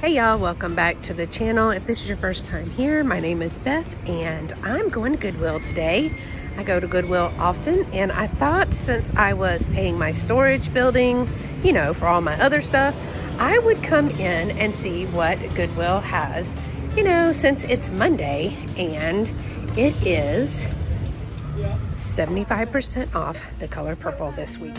Hey y'all, welcome back to the channel. If this is your first time here, my name is Beth and I'm going to Goodwill today. I go to Goodwill often, and I thought since I was paying my storage building, you know, for all my other stuff, I would come in and see what Goodwill has, you know, since it's Monday and it is 75% off the color purple this week.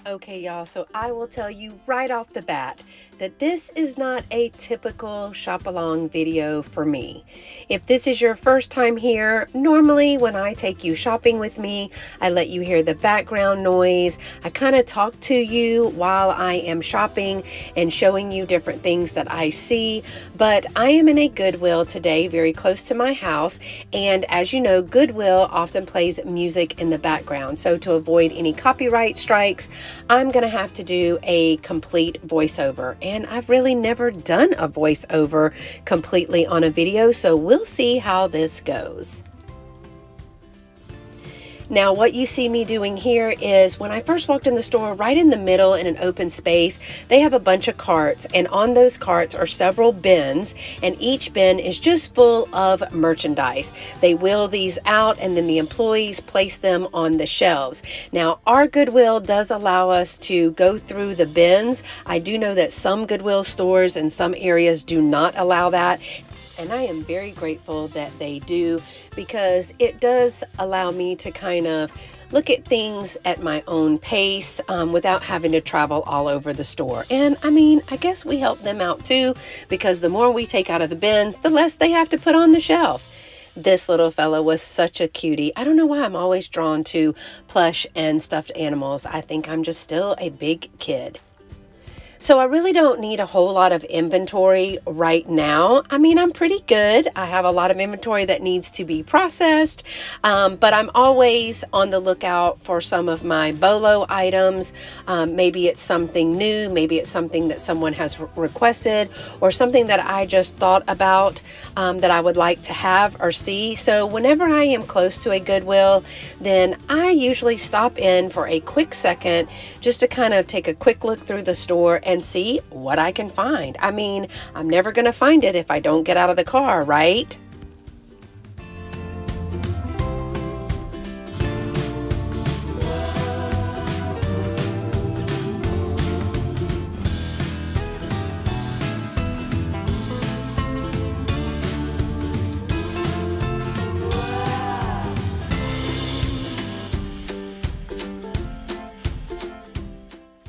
Okay, y'all, so I will tell you right off the bat that this is not a typical shop along video for me. If this is your first time here, normally when I take you shopping with me, I let you hear the background noise. I kind of talk to you while I am shopping and showing you different things that I see. But I am in a Goodwill today, very close to my house. And as you know, Goodwill often plays music in the background. So to avoid any copyright strikes, I'm going to have to do a complete voiceover, and I've really never done a voiceover completely on a video, so we'll see how this goes. Now, what you see me doing here is when I first walked in the store, right in the middle in an open space, they have a bunch of carts, and on those carts are several bins, and each bin is just full of merchandise. They wheel these out, and then the employees place them on the shelves. Now, our Goodwill does allow us to go through the bins. I do know that some Goodwill stores in some areas do not allow that. And I am very grateful that they do, because it does allow me to kind of look at things at my own pace without having to travel all over the store. And I mean, I guess we help them out too, because the more we take out of the bins, the less they have to put on the shelf. This little fella was such a cutie. I don't know why I'm always drawn to plush and stuffed animals. I think I'm just still a big kid. So I really don't need a whole lot of inventory right now. I mean, I'm pretty good. I have a lot of inventory that needs to be processed, but I'm always on the lookout for some of my BOLO items. Maybe it's something new, maybe it's something that someone has requested, or something that I just thought about that I would like to have or see. So whenever I am close to a Goodwill, then I usually stop in for a quick second just to kind of take a quick look through the store and see what I can find. I mean, I'm never going to find it if I don't get out of the car, right?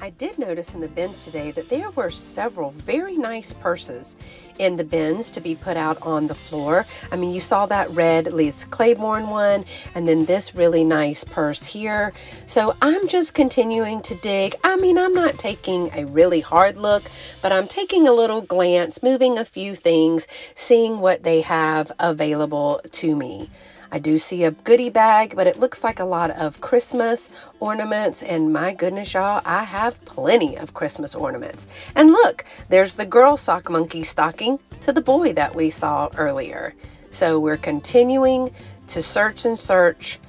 I did notice in the bins today that there were several very nice purses in the bins to be put out on the floor. I mean, you saw that red Liz Claiborne one, and then this really nice purse here. So I'm just continuing to dig. I mean, I'm not taking a really hard look, but I'm taking a little glance, moving a few things, seeing what they have available to me. I do see a goodie bag, but it looks like a lot of Christmas ornaments, and my goodness, y'all, I have plenty of Christmas ornaments. And look, there's the girl sock monkey stocking to the boy that we saw earlier. So we're continuing to search and search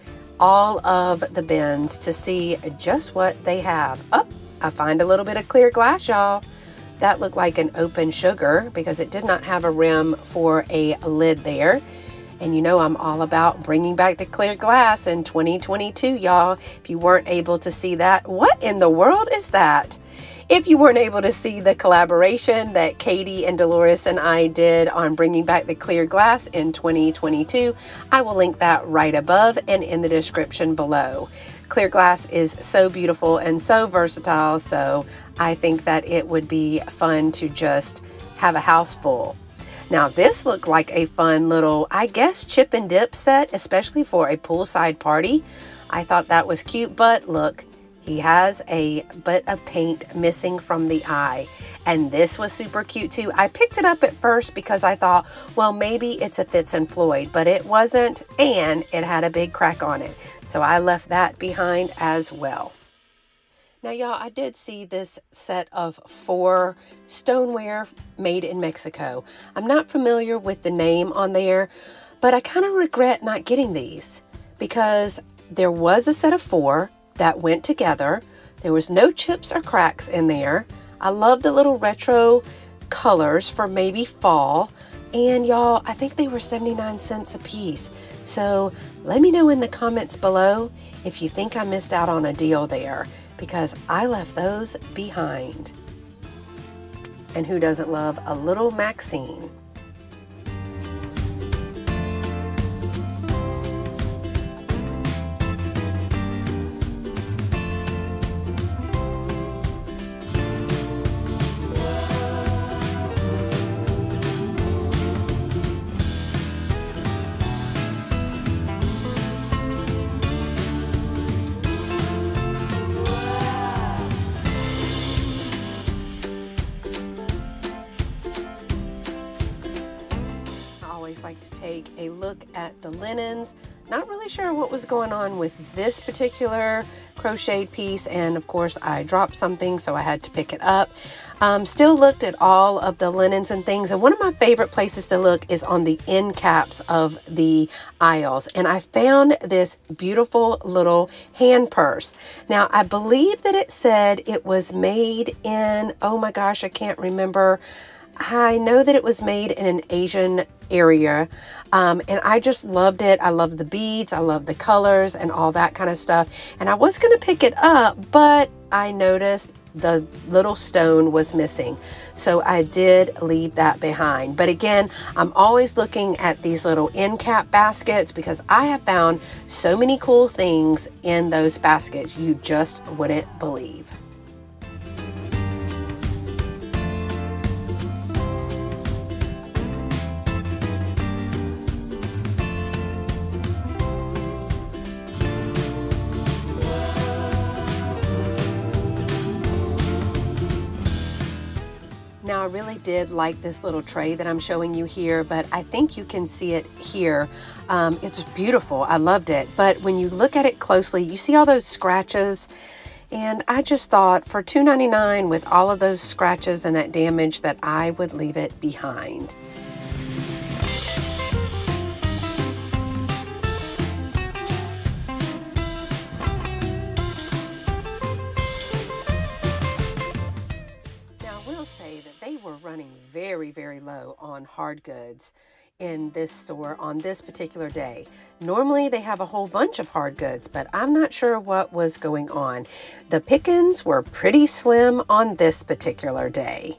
all of the bins to see just what they have. Oh, I find a little bit of clear glass, y'all. That looked like an open sugar because it did not have a rim for a lid there. And you know I'm all about bringing back the clear glass in 2022, y'all. If you weren't able to see that, what in the world is that? If you weren't able to see the collaboration that Katie and Dolores and I did on bringing back the clear glass in 2022, I will link that right above and in the description below. Clear glass is so beautiful and so versatile, so I think that it would be fun to just have a house full. Now this looked like a fun little, I guess, chip and dip set, especially for a poolside party. I thought that was cute, but look, he has a bit of paint missing from the eye. And this was super cute too. I picked it up at first because I thought, well, maybe it's a Fitz and Floyd, but it wasn't, and it had a big crack on it. So I left that behind as well. Now, y'all, I did see this set of 4 stoneware made in Mexico. I'm not familiar with the name on there, but I kind of regret not getting these because there was a set of 4 that went together. There was no chips or cracks in there. I love the little retro colors for maybe fall. And y'all, I think they were 79 cents a piece. So let me know in the comments below if you think I missed out on a deal there, because I left those behind. And who doesn't love a little Maxine? Like to take a look at the linens. Not really sure what was going on with this particular crocheted piece, and of course I dropped something, so I had to pick it up. Still looked at all of the linens and things, and one of my favorite places to look is on the end caps of the aisles, and I found this beautiful little hand purse. Now I believe that it said it was made in, oh my gosh, I can't remember. I know that it was made in an Asian area, and I just loved it. I love the beads, I love the colors and all that kind of stuff, and I was going to pick it up, but I noticed the little stone was missing, so I did leave that behind. But again, I'm always looking at these little end cap baskets, because I have found so many cool things in those baskets you just wouldn't believe. Now I really did like this little tray that I'm showing you here, but I think you can see it here. It's beautiful. I loved it. But when you look at it closely, you see all those scratches. And I just thought for $2.99 with all of those scratches and that damage that I would leave it behind. They were running very low on hard goods in this store on this particular day. Normally they have a whole bunch of hard goods, but I'm not sure what was going on. The pickings were pretty slim on this particular day.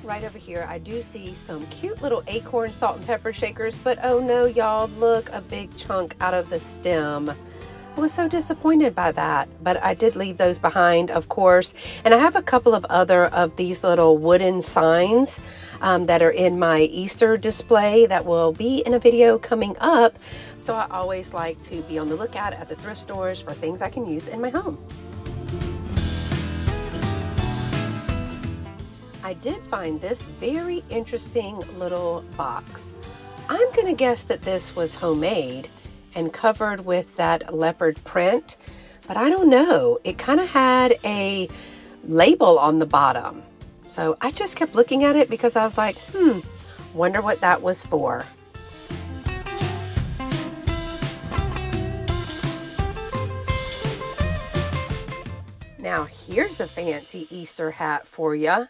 Right over here, I do see some cute little acorn salt and pepper shakers, but oh no, y'all, look, a big chunk out of the stem. I was so disappointed by that, but I did leave those behind, of course. And I have a couple of other of these little wooden signs that are in my Easter display that will be in a video coming up. So I always like to be on the lookout at the thrift stores for things I can use in my home. I did find this very interesting little box. I'm gonna guess that this was homemade and covered with that leopard print, but I don't know. It kind of had a label on the bottom. So I just kept looking at it because I was like, wonder what that was for. Now here's a fancy Easter hat for you.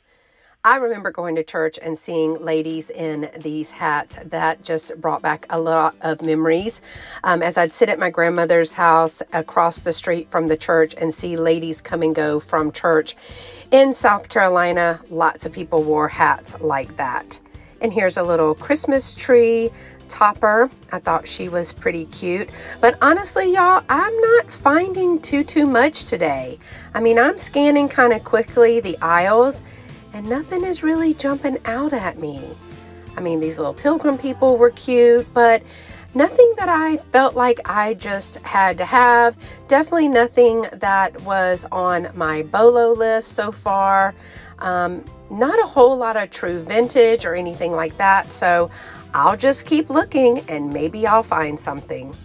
I remember going to church and seeing ladies in these hats. That just brought back a lot of memories. As I'd sit at my grandmother's house across the street from the church and see ladies come and go from church in South Carolina, lots of people wore hats like that. And here's a little Christmas tree topper. I thought she was pretty cute. But honestly, y'all, I'm not finding too much today. I mean, I'm scanning kind of quickly the aisles, and nothing is really jumping out at me. I mean, these little pilgrim people were cute, but nothing that I felt like I just had to have. Definitely nothing that was on my BOLO list so far. Not a whole lot of true vintage or anything like that. So I'll just keep looking and maybe I'll find something.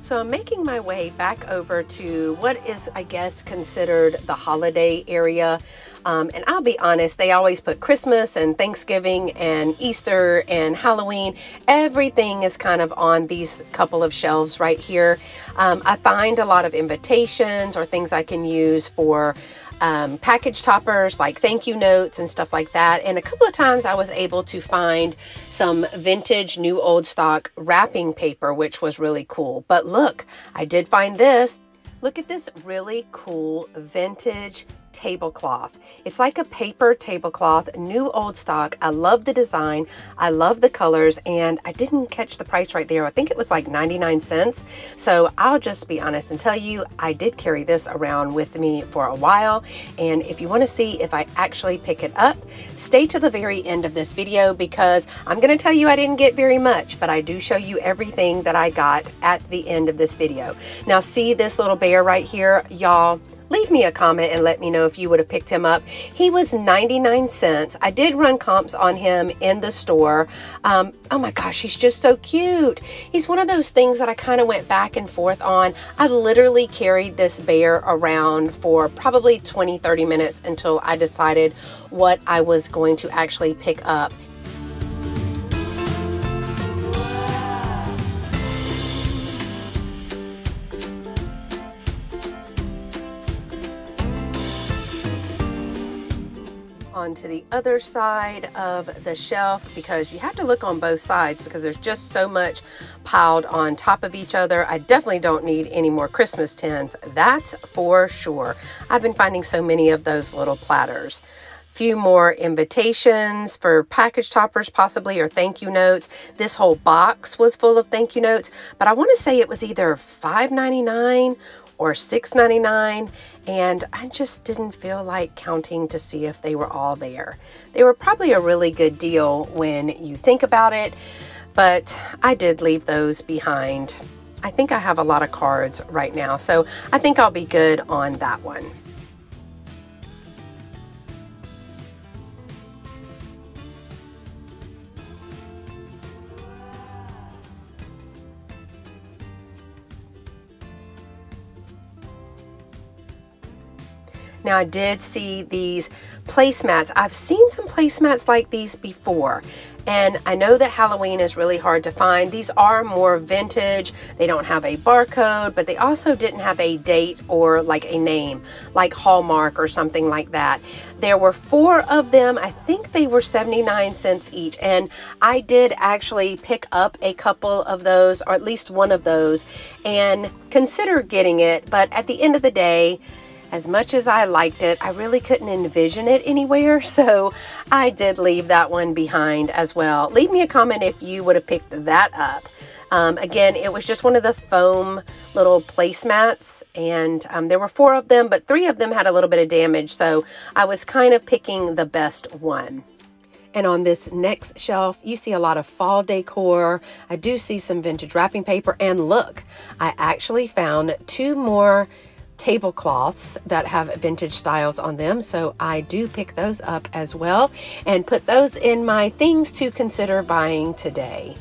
So I'm making my way back over to what is, I guess, considered the holiday area. And I'll be honest, they always put Christmas and Thanksgiving and Easter and Halloween. Everything is kind of on these couple of shelves right here. I find a lot of invitations or things I can use for package toppers, like thank you notes and stuff like that. And a couple of times I was able to find some vintage new old stock wrapping paper, which was really cool. But look, I did find this. Look at this really cool vintage tablecloth. It's like a paper tablecloth, new old stock. I love the design. I love the colors, and I didn't catch the price right there. I think it was like 99 cents. So I'll just be honest and tell you, I did carry this around with me for a while. And if you want to see if I actually pick it up, stay to the very end of this video, because I'm going to tell you I didn't get very much, but I do show you everything that I got at the end of this video. Now see this little bear right here, y'all? Leave me a comment and let me know if you would have picked him up. He was 99 cents. I did run comps on him in the store. Oh my gosh, he's just so cute. He's one of those things that I kind of went back and forth on. I literally carried this bear around for probably 20-30 minutes until I decided what I was going to actually pick up. Onto the other side of the shelf, because you have to look on both sides because there's just so much piled on top of each other. I definitely don't need any more Christmas tins, that's for sure. I've been finding so many of those little platters. Few more invitations for package toppers possibly, or thank you notes. This whole box was full of thank you notes, but I want to say it was either $5.99 or $6.99, and I just didn't feel like counting to see if they were all there. They were probably a really good deal when you think about it, but I did leave those behind. I think I have a lot of cards right now, so I think I'll be good on that one. Now I did see these placemats. I've seen some placemats like these before, and I know that Halloween is really hard to find. These are more vintage. They don't have a barcode, but they also didn't have a date or like a name, like Hallmark or something like that. There were 4 of them. I think they were 79 cents each, and I did actually pick up a couple of those, or at least one of those, and consider getting it. But at the end of the day, as much as I liked it, I really couldn't envision it anywhere, so I did leave that one behind as well. Leave me a comment if you would have picked that up. Again, it was just one of the foam little placemats, and there were 4 of them, but 3 of them had a little bit of damage, so I was kind of picking the best one. And on this next shelf, you see a lot of fall decor. I do see some vintage wrapping paper, and look, I actually found 2 more tablecloths that have vintage styles on them, so I do pick those up as well and put those in my things to consider buying today.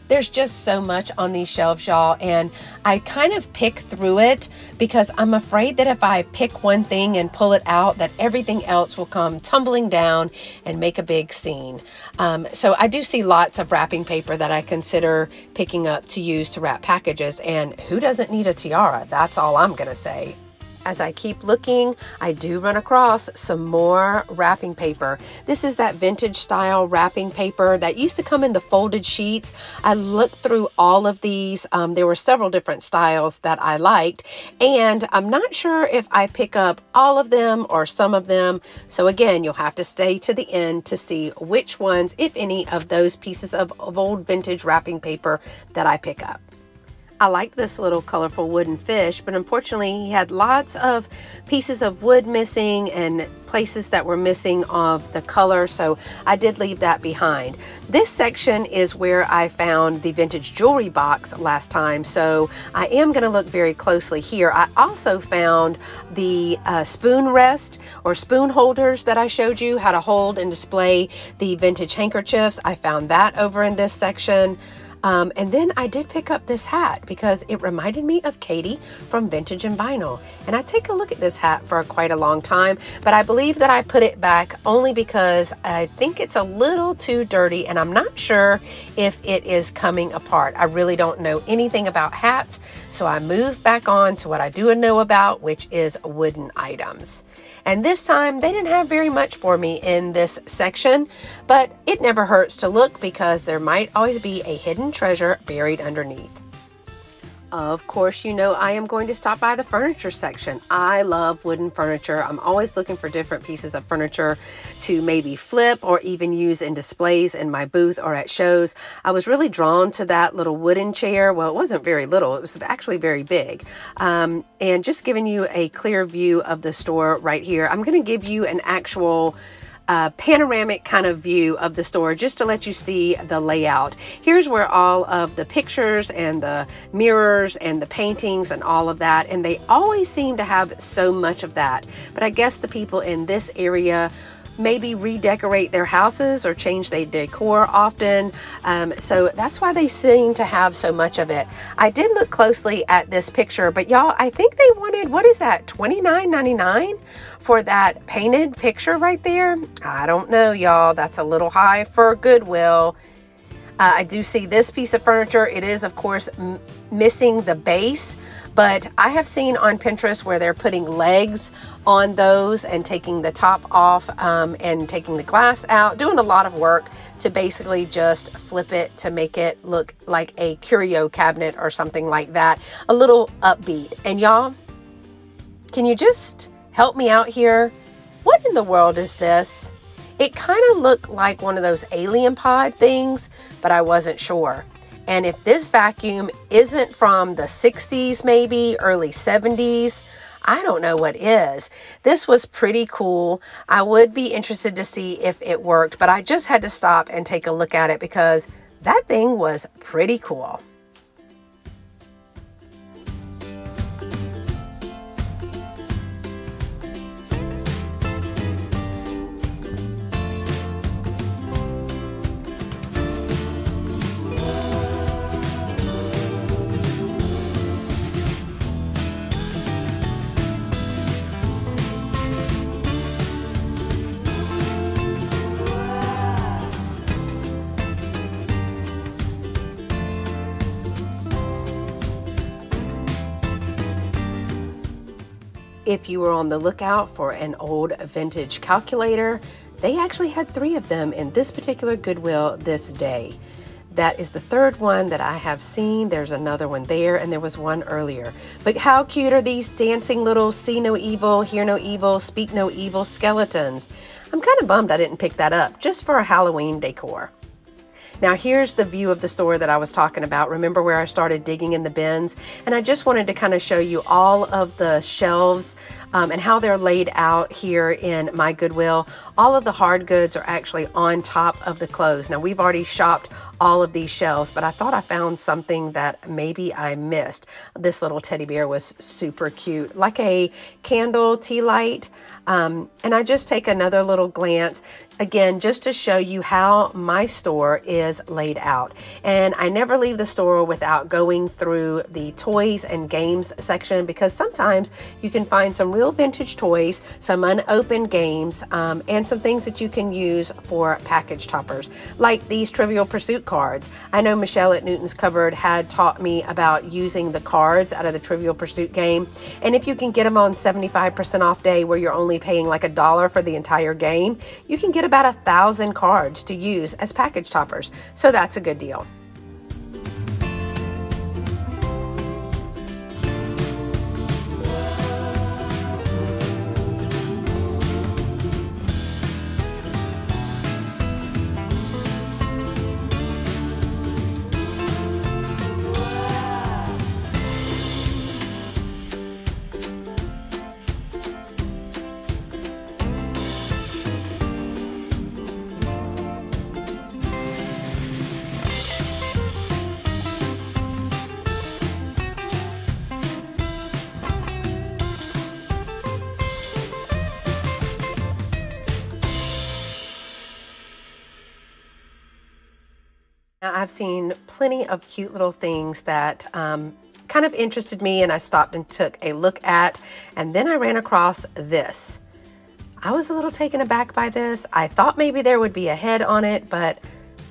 There's just so much on these shelves, y'all, and I kind of pick through it because I'm afraid that if I pick one thing and pull it out, that everything else will come tumbling down and make a big scene. So I do see lots of wrapping paper that I consider picking up to use to wrap packages, and who doesn't need a tiara? That's all I'm gonna say. As I keep looking, I do run across some more wrapping paper. This is that vintage style wrapping paper that used to come in the folded sheets. I looked through all of these. There were several different styles that I liked, and I'm not sure if I pick up all of them or some of them. So again, you'll have to stay to the end to see which ones, if any, of those pieces of old vintage wrapping paper that I pick up. I liked this little colorful wooden fish, but unfortunately he had lots of pieces of wood missing and places that were missing of the color, so I did leave that behind. This section is where I found the vintage jewelry box last time, so I am going to look very closely here. I also found the spoon rest or spoon holders that I showed you how to hold and display the vintage handkerchiefs. I found that over in this section. And then I did pick up this hat because it reminded me of Katie from Vintage and Vinyl. And I take a look at this hat for quite a long time, but I believe that I put it back only because I think it's a little too dirty and I'm not sure if it is coming apart. I really don't know anything about hats, so I moved back on to what I do know about, which is wooden items. And this time they didn't have very much for me in this section, but it never hurts to look because there might always be a hidden treasure buried underneath. Of course, you know I am going to stop by the furniture section. I love wooden furniture. I'm always looking for different pieces of furniture to maybe flip or even use in displays in my booth or at shows. I was really drawn to that little wooden chair. Well, it wasn't very little. It was actually very big. And just giving you a clear view of the store right here. I'm going to give you an actual panoramic kind of view of the store just to let you see the layout. Here's where all of the pictures and the mirrors and the paintings and all of that, and they always seem to have so much of that. But I guess the people in this area maybe redecorate their houses or change their decor often. So that's why they seem to have so much of it. I did look closely at this picture, but y'all, I think they wanted, what is that, $29.99 for that painted picture right there? I don't know, y'all. That's a little high for Goodwill. I do see this piece of furniture. It is, of course, missing the base, but I have seen on Pinterest where they're putting legs on those and taking the top off and taking the glass out, doing a lot of work to basically just flip it to make it look like a curio cabinet or something like that, a little upbeat. And y'all, can you just help me out here? What in the world is this? It kind of looked like one of those alien pod things, but I wasn't sure. And if this vacuum isn't from the 60s, maybe early 70s, I don't know what is. This was pretty cool. I would be interested to see if it worked, but I just had to stop and take a look at it because that thing was pretty cool. If you were on the lookout for an old vintage calculator, they actually had 3 of them in this particular Goodwill this day. That is the 3rd one that I have seen. There's another one there, and there was one earlier. But how cute are these dancing little see no evil, hear no evil, speak no evil skeletons? I'm kind of bummed I didn't pick that up just for a Halloween decor. Now here's the view of the store that I was talking about. Remember where I started digging in the bins? And I just wanted to kind of show you all of the shelves and how they're laid out here in my Goodwill. All of the hard goods are actually on top of the clothes. Now we've already shopped all of these shelves, but I thought I found something that maybe I missed. This little teddy bear was super cute, like a candle tea light. And I just take another little glance again, just to show you how my store is laid out. And I never leave the store without going through the toys and games section, because sometimes you can find some real vintage toys, some unopened games, and some things that you can use for package toppers, like these Trivial Pursuit cards. I know Michelle at Newton's Cupboard had taught me about using the cards out of the Trivial Pursuit game. And if you can get them on 75% off day where you're only paying like $1 for the entire game, you can get about 1,000 cards to use as package toppers. So that's a good deal. Now, I've seen plenty of cute little things that kind of interested me, and I stopped and took a look at, and then I ran across this. I was a little taken aback by this. I thought maybe there would be a head on it, but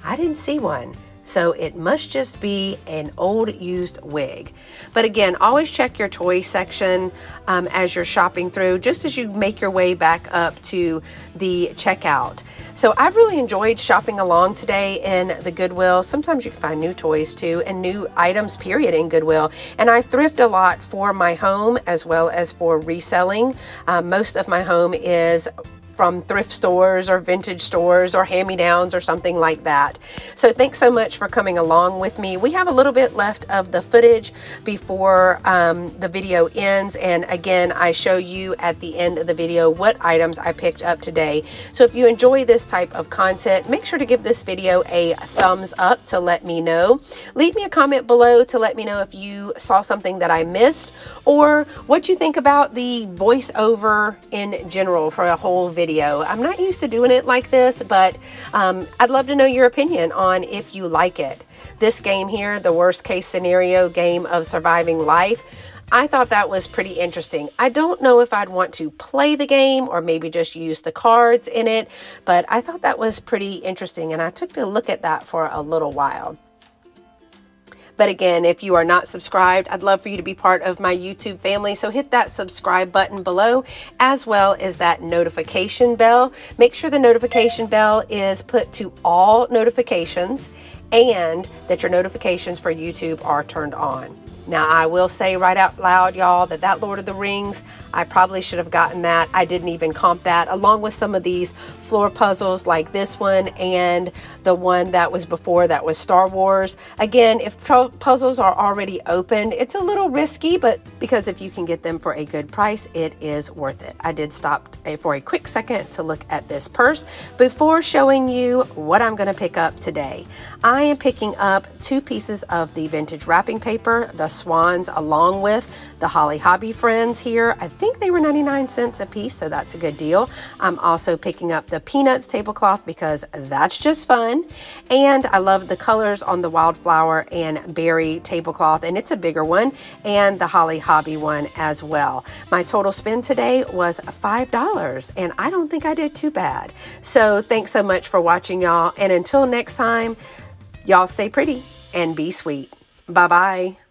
I didn't see one. So it must just be an old used wig. But again, always check your toy section as you're shopping through, just as you make your way back up to the checkout. So I've really enjoyed shopping along today in the Goodwill. Sometimes you can find new toys too, and new items period in Goodwill. And I thrift a lot for my home as well as for reselling. Most of my home is from thrift stores or vintage stores or hand-me-downs or something like that. So thanks so much for coming along with me. We have a little bit left of the footage before the video ends, and again, I show you at the end of the video what items I picked up today. So if you enjoy this type of content, make sure to give this video a thumbs up to let me know. Leave me a comment below to let me know if you saw something that I missed, or what you think about the voiceover in general for a whole video. I'm not used to doing it like this, but I'd love to know your opinion on if you like it. This game here, the worst case scenario game of surviving life, I thought that was pretty interesting. I don't know if I'd want to play the game or maybe just use the cards in it, but I thought that was pretty interesting, and I took a look at that for a little while. But again, if you are not subscribed, I'd love for you to be part of my YouTube family. So hit that subscribe button below, as well as that notification bell. Make sure the notification bell is put to all notifications and that your notifications for YouTube are turned on. Now, I will say right out loud, y'all, that Lord of the Rings, I probably should have gotten that. I didn't even comp that, along with some of these floor puzzles like this one and the one that was before that was Star Wars. Again, if puzzles are already opened, it's a little risky, but because if you can get them for a good price, it is worth it. I did stop for a quick second to look at this purse before showing you what I'm going to pick up today. I am picking up 2 pieces of the vintage wrapping paper, the swans, along with the Holly Hobby Friends here. I think they were 99 cents a piece, so that's a good deal. I'm also picking up the Peanuts tablecloth because that's just fun. And I love the colors on the wildflower and berry tablecloth, and it's a bigger one, and the Holly Hobby one as well. My total spend today was $5, and I don't think I did too bad. So thanks so much for watching, y'all. And until next time, y'all stay pretty and be sweet. Bye-bye.